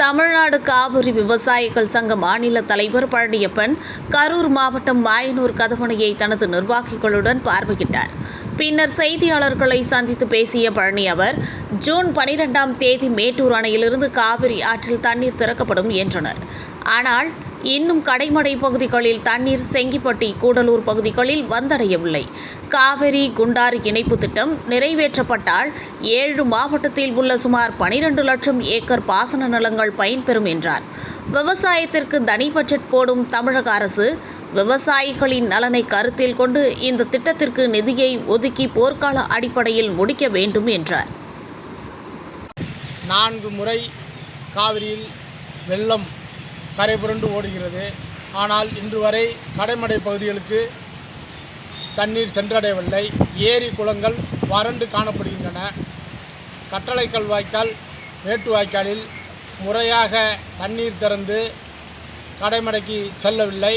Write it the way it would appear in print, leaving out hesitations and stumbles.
தமிழ்நாடு காவிரி விவசாயிகள் சங்க மாநில தலைவர் பழனியப்பன் கரூர் மாவட்டம் மாயனூர் கதவணையை தனது நிர்வாகிகளுடன் பார்வையிட்டார். பின்னர் செய்தியாளர்களை சந்தித்து பேசிய பழனி அவர், ஜூன் 12ஆம் தேதி மேட்டூர் அணையிலிருந்து காவிரி ஆற்றில் தண்ணீர் திறக்கப்படும் என்றனர். ஆனால் இன்னும் கடைமடை பகுதிகளில் தண்ணீர் செங்கிப்பட்டி, கூடலூர் பகுதிகளில் வந்தடையவில்லை. காவிரி குண்டாறு இணைப்பு திட்டம் நிறைவேற்றப்பட்டால் 7 மாவட்டத்தில் உள்ள சுமார் 12 லட்சம் ஏக்கர் பாசன நிலங்கள் பயன்பெறும் என்றார். விவசாயத்திற்கு தனி பட்ஜெட் போடும் தமிழக அரசு விவசாயிகளின் நலனை கருத்தில் கொண்டு இந்த திட்டத்திற்கு நிதியை ஒதுக்கி போர்க்கால அடிப்படையில் முடிக்க வேண்டும் என்றார். 4 முறை காவிரியில் வெள்ளம் கரை புரண்டு ஓடுகிறது. ஆனால் இன்று வரை கடைமடை பகுதிகளுக்கு தண்ணீர் சென்றடையவில்லை. ஏரி குளங்கள் வறண்டு காணப்படுகின்றன. கட்டளைக்கல் வாய்க்கால், மேட்டு வாய்க்காலில் முறையாக தண்ணீர் திறந்து கடைமடைக்கு செல்லவில்லை.